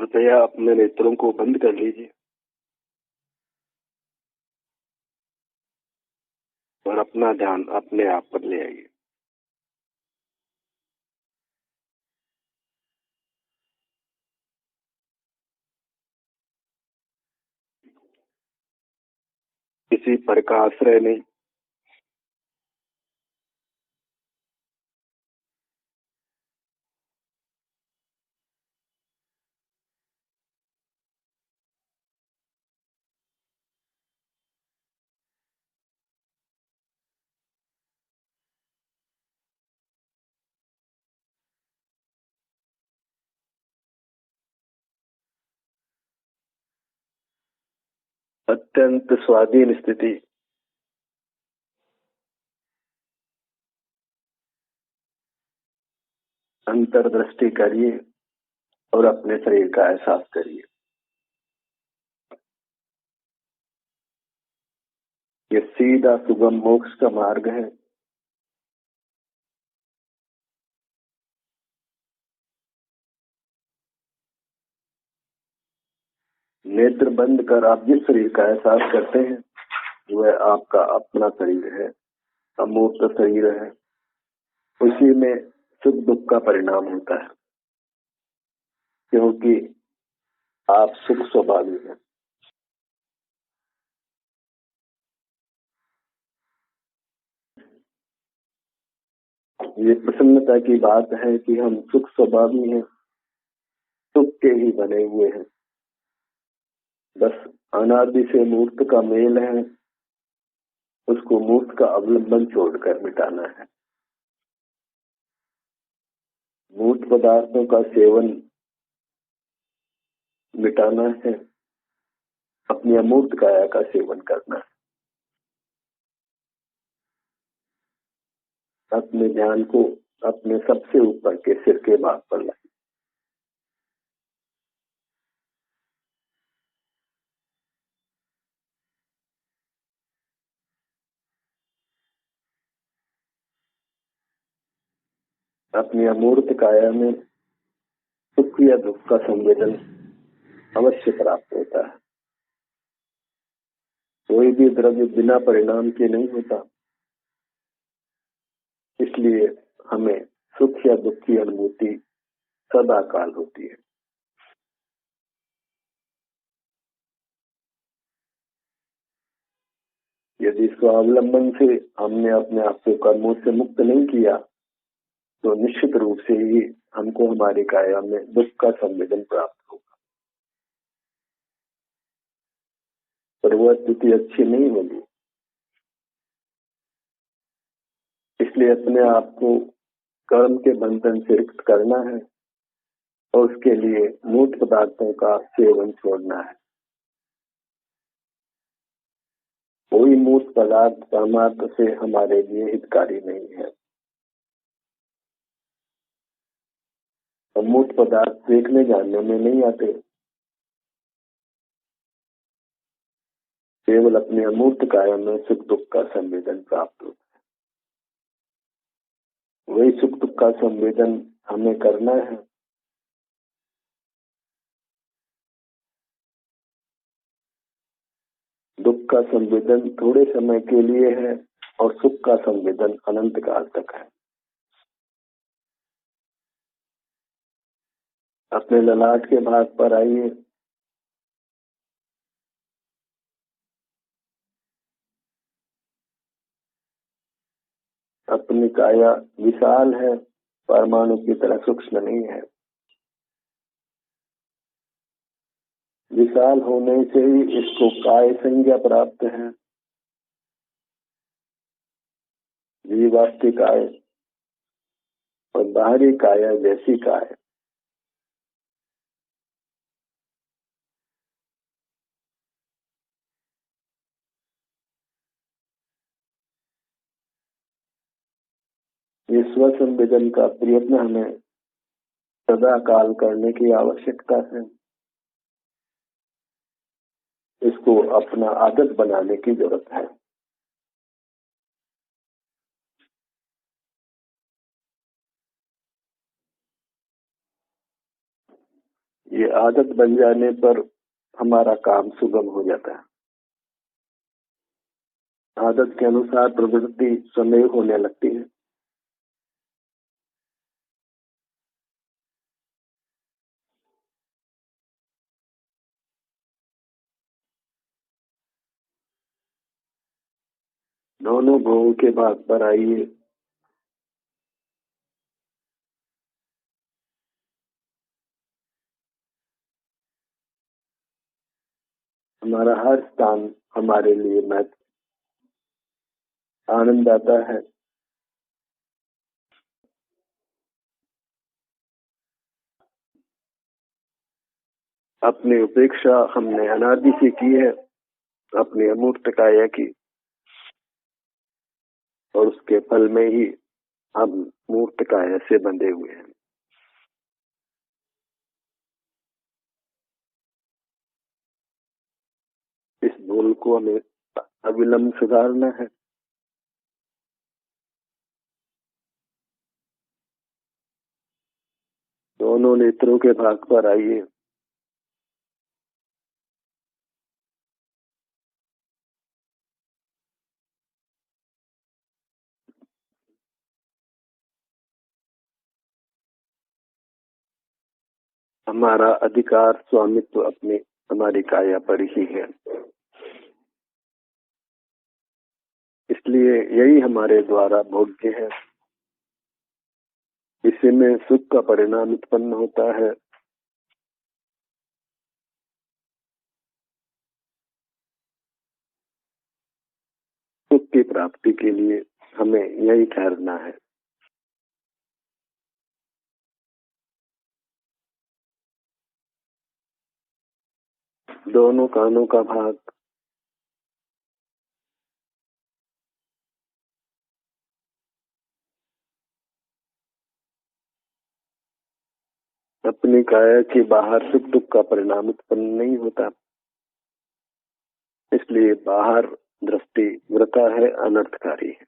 कृपया अपने नेत्रों को बंद कर लीजिए और अपना ध्यान अपने आप पर ले आइए। किसी पर का आश्रय नहीं, अत्यंत स्वाधीन स्थिति। अंतर्दृष्टि करिए और अपने शरीर का एहसास करिए। ये सीधा सुगम मोक्ष का मार्ग है। नेत्र बंद कर आप जिस शरीर का एहसास करते हैं वह आपका अपना शरीर है, अमूर्त शरीर है। उसी में सुख दुख का परिणाम होता है, क्योंकि आप सुख स्वभावी हैं। ये प्रसन्नता की बात है कि हम सुख स्वभावी हैं, सुख के ही बने हुए हैं। बस अनादि से मूर्त का मेल है, उसको मूर्त का अवलंबन छोड़कर मिटाना है। मूर्त पदार्थों का सेवन मिटाना है, अपनी अमूर्त काया का सेवन करना है। अपने ध्यान को अपने सबसे ऊपर के सिर के भाग पर लाए। अपनी अमूर्त काया में सुख या दुख का संवेदन अवश्य प्राप्त होता है। कोई भी द्रव्य बिना परिणाम के नहीं होता, इसलिए हमें सुख या दुख की अनुभूति सदा काल होती है। यदि स्वावलंबन से हमने अपने आप को कर्मों से मुक्त नहीं किया तो निश्चित रूप से ही हमको हमारी काया में दुख का संवेदन प्राप्त होगा, पर वह स्थिति अच्छी नहीं होगी। इसलिए अपने आप को कर्म के बंधन से मुक्त करना है और उसके लिए मूर्त पदार्थों का सेवन छोड़ना है। कोई मूर्त पदार्थ परमार्थ से हमारे लिए हितकारी नहीं है। अमूर्त पदार्थ देखने जानने में नहीं आते, केवल अपने अमूर्त काया में सुख दुख का संवेदन प्राप्त होता है। वही सुख दुख का संवेदन हमें करना है। दुख का संवेदन थोड़े समय के लिए है और सुख का संवेदन अनंत काल तक है। अपने ललाट के भाग पर आइए। अपनी काया विशाल है, परमाणु की तरह सूक्ष्म नहीं है। विशाल होने से ही इसको काय संज्ञा प्राप्त है। जीवात्मिक काय और बाहरी काया जैसी काय। ये स्व संवेदन का प्रयत्न हमें सदा काल करने की आवश्यकता है। इसको अपना आदत बनाने की जरूरत है। ये आदत बन जाने पर हमारा काम सुगम हो जाता है। आदत के अनुसार प्रवृत्ति स्वमेव होने लगती है। दोनों भोगों के भाग पर आइए। हमारा हर स्थान हमारे लिए महत्व आनंद आता है। अपनी उपेक्षा हमने अनादि से की है, अपनी अमूर्त काया की, और उसके फल में ही हम मूर्त काया से बंधे हुए हैं। इस भूल को हमें अविलंब सुधारना है। दोनों नेत्रों के भाग पर आइए। हमारा अधिकार स्वामित्व अपने हमारी काया पर ही है, इसलिए यही हमारे द्वारा भोग्य है। इसी में सुख का परिणाम उत्पन्न होता है। सुख की प्राप्ति के लिए हमें यही ठहरना है। दोनों कानों का भाग। अपनी काया के बाहर सुख दुख का परिणाम उत्पन्न नहीं होता, इसलिए बाहर दृष्टि वृथा है, अनर्थकारी है।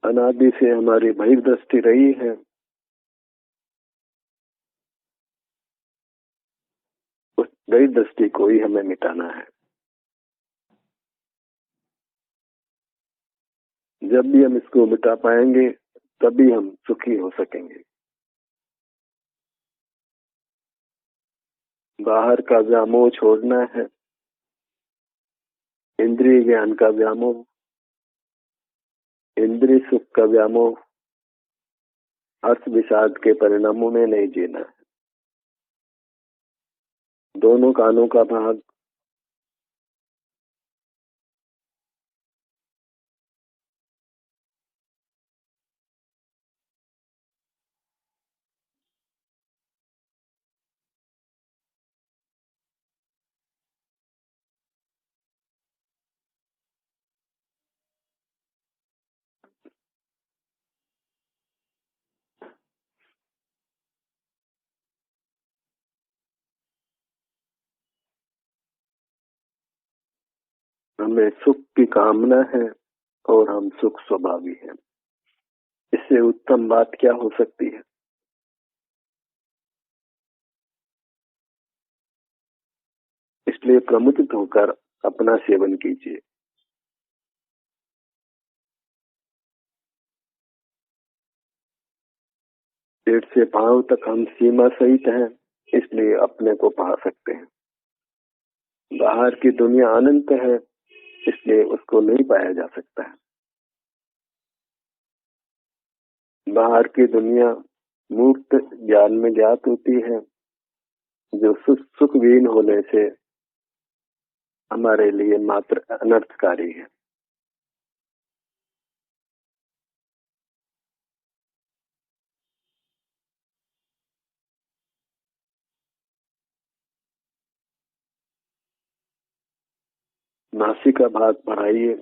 अनादि से हमारी बहिर्दृष्टि रही है। उस बहिर्दृष्टि को ही हमें मिटाना है। जब भी हम इसको मिटा पाएंगे तभी हम सुखी हो सकेंगे। बाहर का व्यामोह छोड़ना है। इंद्रिय ज्ञान का व्यामोह, इंद्रिय सुख का व्यामोह, हर्ष विषाद के परिणामों में नहीं जीना है। दोनों कानों का भाग। हमें सुख की कामना है और हम सुख स्वभावी हैं। इससे उत्तम बात क्या हो सकती है। इसलिए प्रमुदित होकर अपना सेवन कीजिए। पेट से पांव तक हम सीमा सहित हैं, इसलिए अपने को पा सकते हैं। बाहर की दुनिया अनंत है, इसलिए उसको नहीं पाया जा सकता है। बाहर की दुनिया मूर्त ज्ञान में ज्ञात होती है, जो सुख विहीन होने से हमारे लिए मात्र अनर्थकारी है। नासिका भाग बढ़ाइए।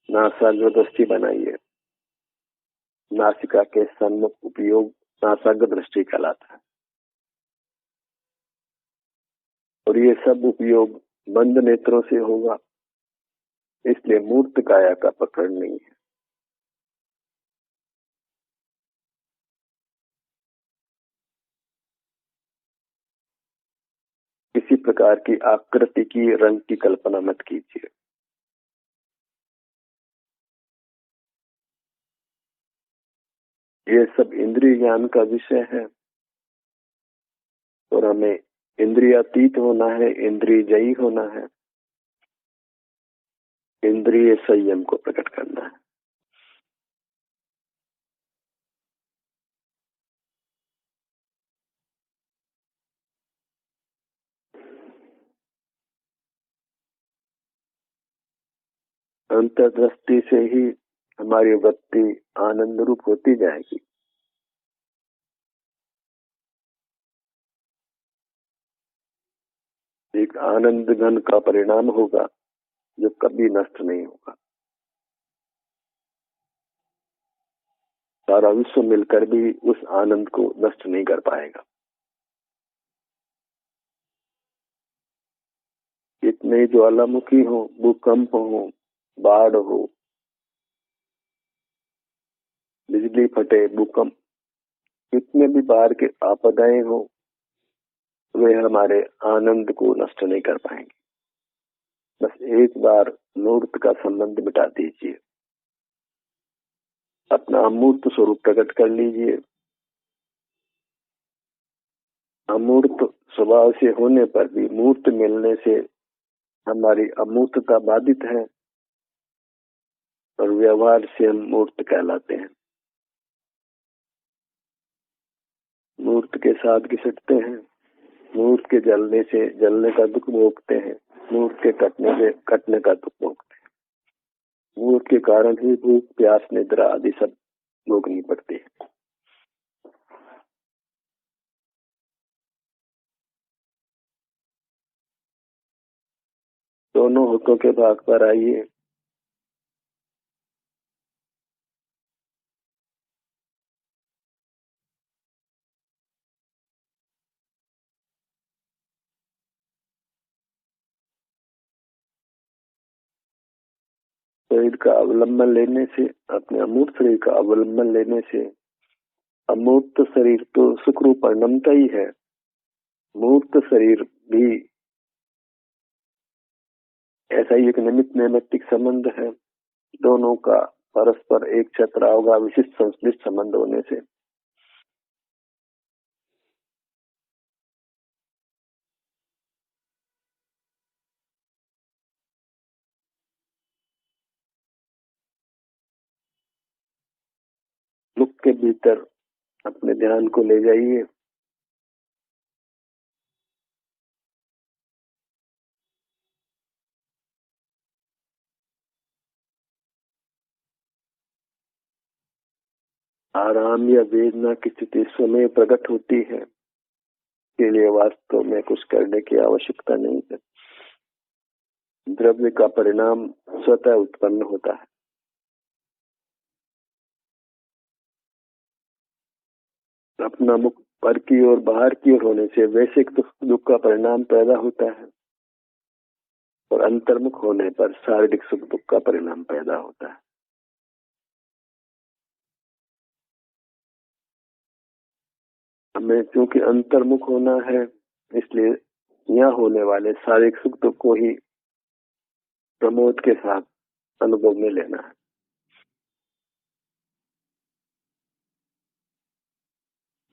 नासाग्र दृष्टि बनाइए। नासिका के सन्मुख उपयोग नासाग्र दृष्टि कहलाता है, और ये सब उपयोग बंद नेत्रों से होगा, इसलिए मूर्त काया का पकड़ नहीं है। किसी प्रकार की आकृति की, रंग की कल्पना मत कीजिए। ये सब इंद्रिय ज्ञान का विषय है और हमें इंद्रियातीत होना है, इंद्रिय जयी होना है, इंद्रिय संयम को प्रकट करना है। अंतर्दृष्टि से ही हमारी वृत्ति आनंद रूप होती जाएगी। एक आनंद घन का परिणाम होगा जो कभी नष्ट नहीं होगा। सारा विश्व मिलकर भी उस आनंद को नष्ट नहीं कर पाएगा। इतने ज्वालामुखी हो, भूकंप हो, बाढ़ हो, बिजली फटे, भूकंप, कितने भी बार के आपदाएं हो, वे हमारे आनंद को नष्ट नहीं कर पाएंगे। बस एक बार मूर्त का संबंध मिटा दीजिए, अपना अमूर्त स्वरूप प्रकट कर लीजिए। अमूर्त स्वभाव से होने पर भी मूर्त मिलने से हमारी अमूर्तता बाधित है और व्यवहार से हम मूर्त कहलाते हैं। मूर्त के साथ घिसटते हैं, मूर्त के जलने से जलने का दुख भोगते हैं, मूर्त के कटने से कटने का दुख भोगते हैं। मूर्त के कारण ही भूख, प्यास, निद्रा आदि सब भोगनी पड़ती है। दोनों होठों के भाग पर आइए। शरीर का अवलंबन लेने से, अपने अमूर्त शरीर का अवलंबन लेने से, अमूर्त शरीर तो सुख रूप परिणमता ही है, मूर्त शरीर भी ऐसा ही एक निमित्त नैमित्तिक संबंध है। दोनों का परस्पर एक छत्र होगा विशिष्ट संश्लिष्ट संबंध होने से। मुख के भीतर अपने ध्यान को ले जाइए। आराम या वेदना की स्थिति स्वयं प्रकट होती है, के लिए वास्तव में कुछ करने की आवश्यकता नहीं है। द्रव्य का परिणाम स्वतः उत्पन्न होता है। अपना मुख पर की ओर, बाहर की ओर होने से वैश्विक दुख का परिणाम पैदा होता है और अंतर्मुख होने पर शारीरिक सुख दुख का परिणाम पैदा होता है। हमें क्योंकि अंतर्मुख होना है, इसलिए यहाँ होने वाले शारीरिक सुख दुख को ही प्रमोद के साथ अनुभव में लेना है।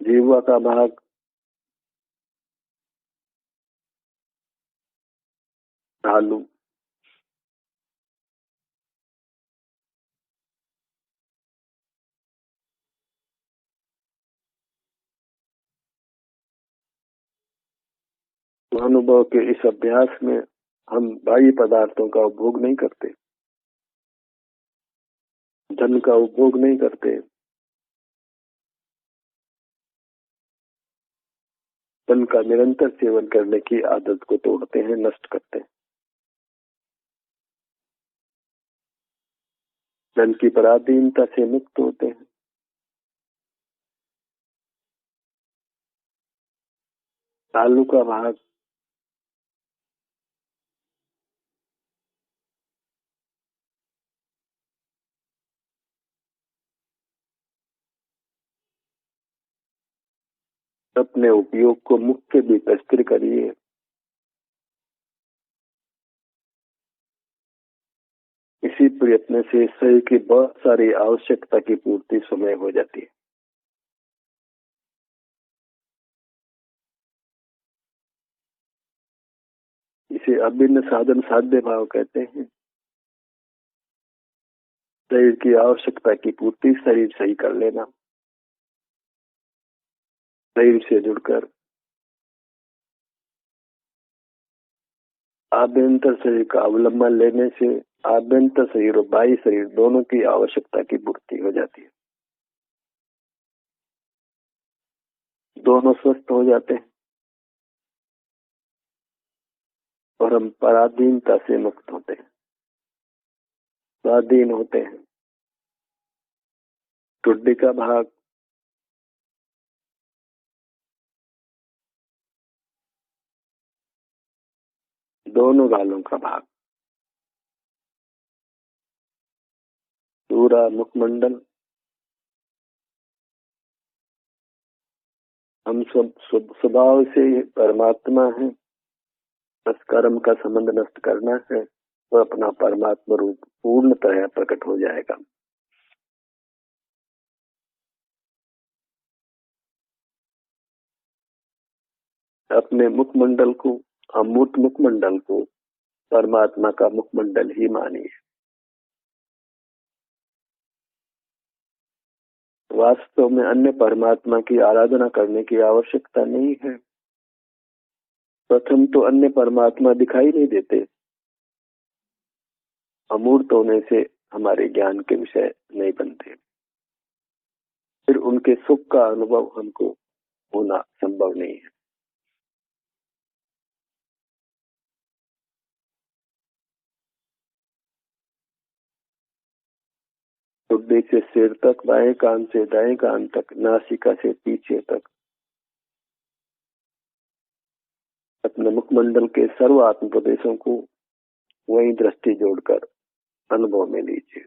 जीवा का भाग तालु, अनुभव के इस अभ्यास में हम बाह्य पदार्थों का उपभोग नहीं करते, धन का उपभोग नहीं करते, धन का निरंतर सेवन करने की आदत को तोड़ते हैं, नष्ट करते हैं। धन की पराधीनता से मुक्त होते हैं। तालु का भाग अपने उपयोग को मुख के भीतर स्थिर करिए। इसी प्रयत्न से शरीर की बहुत सारी आवश्यकता की पूर्ति समय हो जाती है। इसे अभिन्न साधन साध्य भाव कहते हैं। शरीर की आवश्यकता की पूर्ति शरीर से ही कर लेना, शरीर से जुड़कर आभ्यंतर शरीर का अवलंबन लेने से आभ्यंतर शरीर और बाह्य शरीर दोनों की आवश्यकता की पूर्ति हो जाती है। दोनों स्वस्थ हो जाते हैं और हम पराधीनता से मुक्त होते हैं, स्वाधीन होते हैं। टुड्डी का भाग दोनों गालों का भाग, पूरा मुखमंडल, हम सब स्वभाव से परमात्मा है। बस कर्म का संबंध नष्ट करना है तो अपना परमात्मा रूप पूर्ण तरह प्रकट हो जाएगा। अपने मुखमंडल को, अमूर्त मुखमंडल को परमात्मा का मुखमंडल ही मानिए। वास्तव में अन्य परमात्मा की आराधना करने की आवश्यकता नहीं है। प्रथम तो अन्य परमात्मा दिखाई नहीं देते, अमूर्त होने से हमारे ज्ञान के विषय नहीं बनते, फिर उनके सुख का अनुभव हमको होना संभव नहीं है। टुड्डी से सिर तक, बाएं कान से दाएं कान तक, नासिका से पीछे तक, अपने मुखमंडल के सर्व आत्म प्रदेशों को वही दृष्टि जोड़कर अनुभव में लीजिए।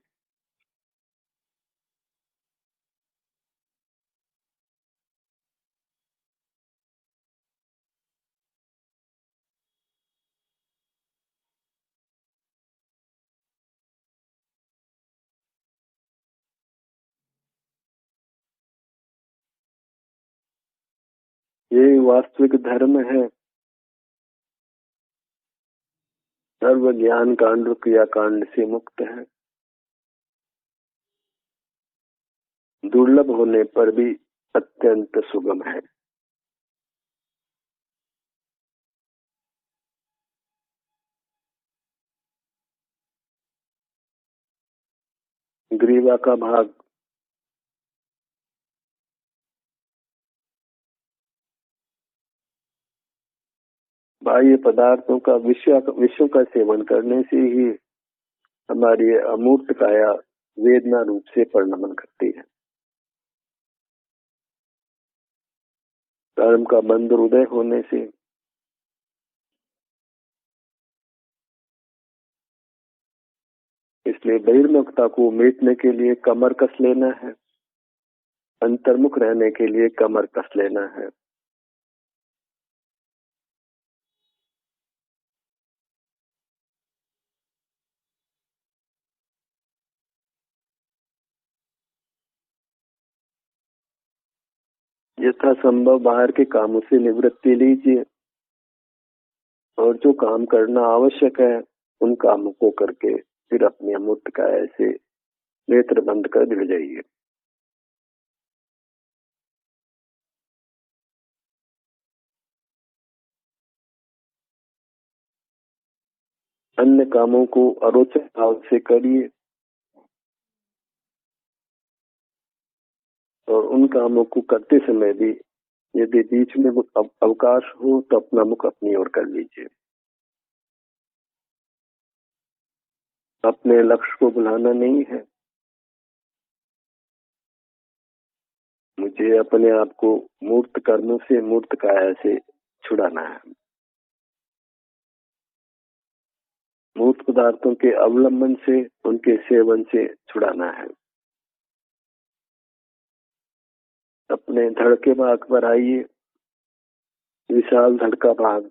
ये वास्तविक धर्म है। सर्व ज्ञान कांड क्रिया कांड से मुक्त है। दुर्लभ होने पर भी अत्यंत सुगम है। ग्रीवा का भाग बाह्य पदार्थों का विश्व का सेवन करने से ही हमारी अमूर्त काया वेदना रूप से परिणमन करती है। कर्म का बंध उदय होने से इसलिए बहिर्मुखता को मिटने के लिए कमर कस लेना है, अंतर्मुख रहने के लिए कमर कस लेना है। यथा संभव बाहर के कामों से निवृत्ति लीजिए और जो काम करना आवश्यक है उन कामों को करके फिर अपनी अमूर्त काया से नेत्र बंद कर भिड़ जाइए। अन्य कामों को अरोचक भाव से करिए और उन कामों को करते समय भी यदि बीच में अवकाश हो तो अपना मुख अपनी ओर कर लीजिए। अपने लक्ष्य को भुलाना नहीं है। मुझे अपने आप को मूर्त कर्मों से, मूर्त काया से छुड़ाना है। मूर्त पदार्थों के अवलंबन से, उनके सेवन से छुड़ाना है। अपने धड़ के भाग पर आइए। विशाल धड़ का भाग,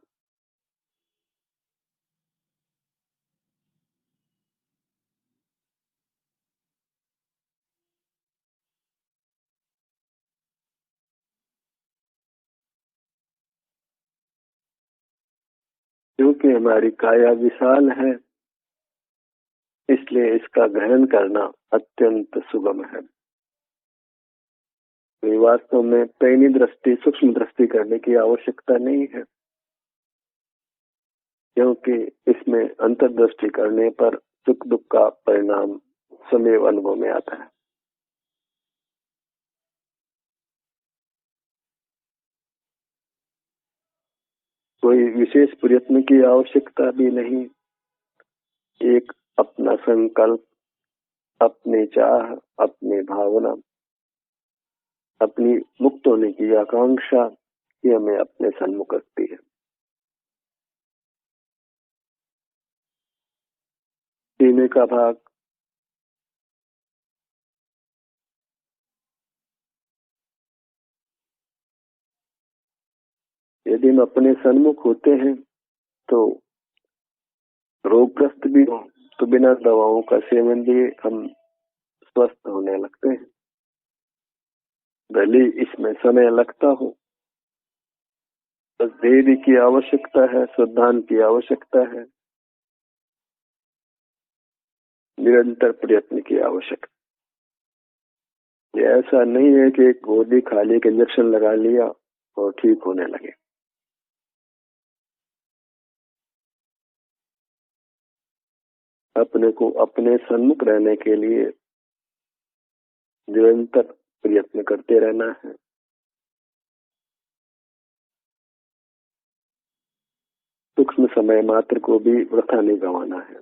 क्योंकि हमारी काया विशाल है, इसलिए इसका ग्रहण करना अत्यंत सुगम है। वास्तव में पैनी दृष्टि, सूक्ष्म दृष्टि करने की आवश्यकता नहीं है, क्योंकि इसमें अंतर्दृष्टि करने पर सुख दुख का परिणाम स्वयं अनुभव में आता है। कोई विशेष प्रयत्न की आवश्यकता भी नहीं। एक अपना संकल्प, अपनी चाह, अपनी भावना, अपनी मुक्त होने की आकांक्षा ये हमें अपने सन्मुख रखती है। सीने का भाग, यदि हम अपने सन्मुख होते हैं तो रोगग्रस्त भी हो तो बिना दवाओं का सेवन लिए हम स्वस्थ होने लगते हैं। भले इसमें समय लगता हो, बस धैर्य की आवश्यकता है, श्रद्धान की आवश्यकता है, निरंतर प्रयत्न की आवश्यकता। ऐसा नहीं है कि एक गोली खा ली, इंजेक्शन लगा लिया और ठीक होने लगे। अपने को अपने सन्मुख रहने के लिए निरंतर प्रयत्न करते रहना है। सूक्ष्म समय मात्र को भी वृथा नहीं गंवाना है।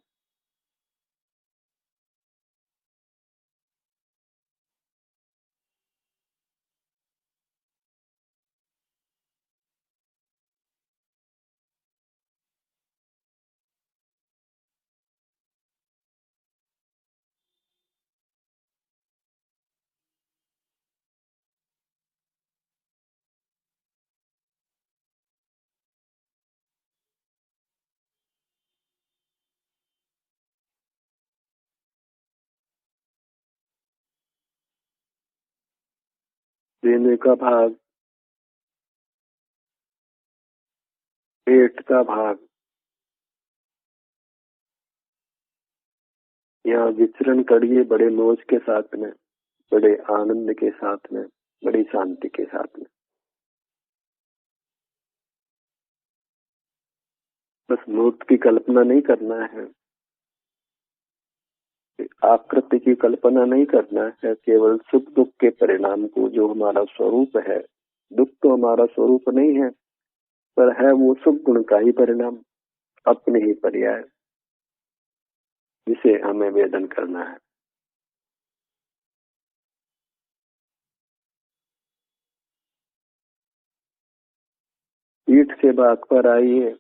सीने का भाग, पेट का भाग, यहाँ विचरण करिए बड़े मौज के साथ में, बड़े आनंद के साथ में, बड़ी शांति के साथ में। बस मूर्त की कल्पना नहीं करना है, आकृति की कल्पना नहीं करना है, केवल सुख दुख के परिणाम को, जो हमारा स्वरूप है। दुख तो हमारा स्वरूप नहीं है, पर है वो सुख गुण का ही परिणाम, अपने ही पर्याय, जिसे हमें वेदन करना है। पीठ से भाग पर आइए।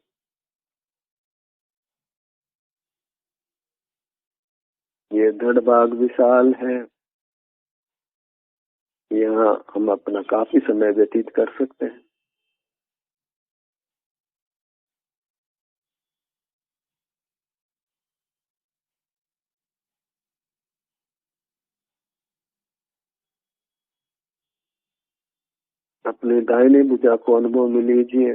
ये धड़ भाग विशाल है, यहाँ हम अपना काफी समय व्यतीत कर सकते हैं। अपने दाहिने भुजा को अनुभव में लीजिए।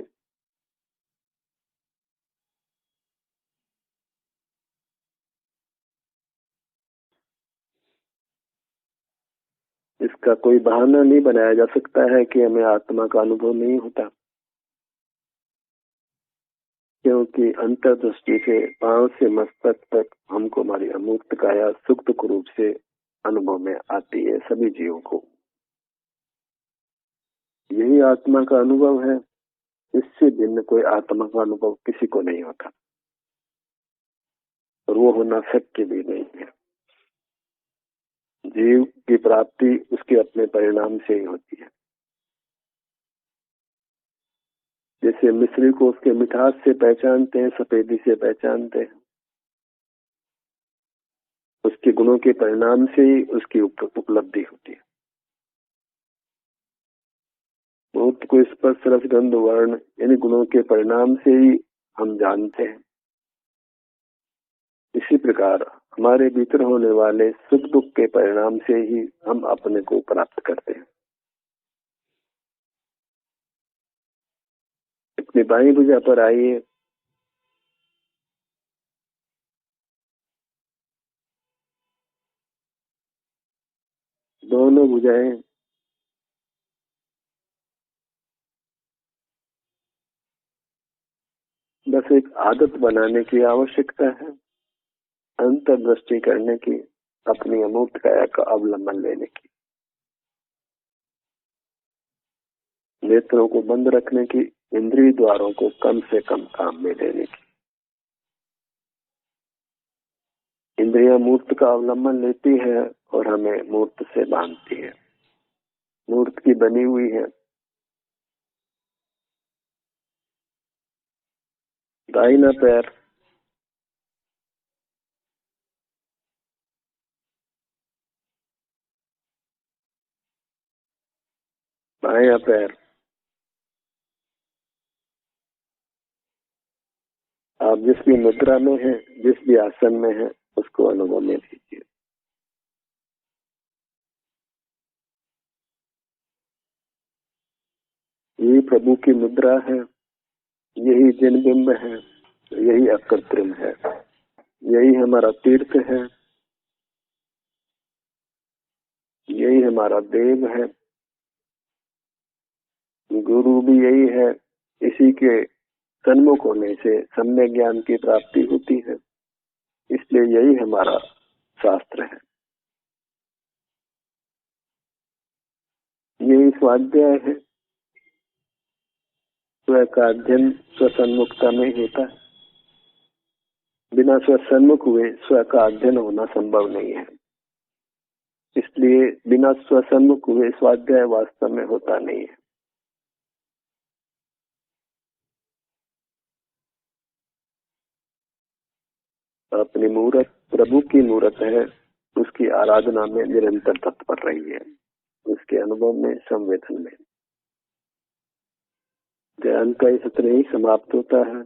इसका कोई बहाना नहीं बनाया जा सकता है कि हमें आत्मा का अनुभव नहीं होता, क्योंकि अंतर्दृष्टि से पांव से मस्तक तक हमको हमारी अमूर्त काया सुख दुख रूप से अनुभव में आती है। सभी जीवों को यही आत्मा का अनुभव है। इससे भिन्न कोई आत्मा का अनुभव किसी को नहीं होता, और वो होना शक्य भी नहीं है। जीव की प्राप्ति उसके अपने परिणाम से ही होती है। जैसे मिश्री को उसके मिठास से पहचानते हैं, सफेदी से पहचानते हैं, उसके गुणों के परिणाम से ही उसकी उपलब्धि होती है। मूर्त को स्पर्श रस गंध वर्ण इन गुणों के परिणाम से ही हम जानते हैं। इसी प्रकार हमारे भीतर होने वाले सुख दुख के परिणाम से ही हम अपने को प्राप्त करते हैं। अपनी बाई भुजा पर आइए। दोनों भुजाएं बस एक आदत बनाने की आवश्यकता है, अंतर्दृष्टि करने की, अपनी अमूर्त काया का अवलंबन लेने की, नेत्रों को बंद रखने की, इंद्रिय द्वारों को कम से कम काम में लेने की। इंद्रिया मूर्त का अवलंबन लेती है और हमें मूर्त से बांधती है, मूर्त की बनी हुई है। दाहिना पैर बायां पैर, आप जिस भी मुद्रा में हैं, जिस भी आसन में हैं, उसको अनुभव में लीजिए। यही प्रभु की मुद्रा है, यही जिन बिंब है, यही अकृत्रिम है, यही हमारा तीर्थ है, यही हमारा देव है, गुरु भी यही है। इसी के सन्मुख होने से सम्यक ज्ञान की प्राप्ति होती है, इसलिए यही हमारा शास्त्र है, यही स्वाध्याय है। स्व का अध्ययन स्वसन्मुखता में होता है, बिना स्वसन्मुख हुए स्व का अध्ययन होना संभव नहीं है, इसलिए बिना स्वसन्मुख हुए स्वाध्याय वास्तव में होता नहीं है। अपनी मूरत प्रभु की मूरत है, उसकी आराधना में निरंतर तत्पर रही है, उसके अनुभव में, संवेदन में। ध्यान का सत्र ही समाप्त होता है।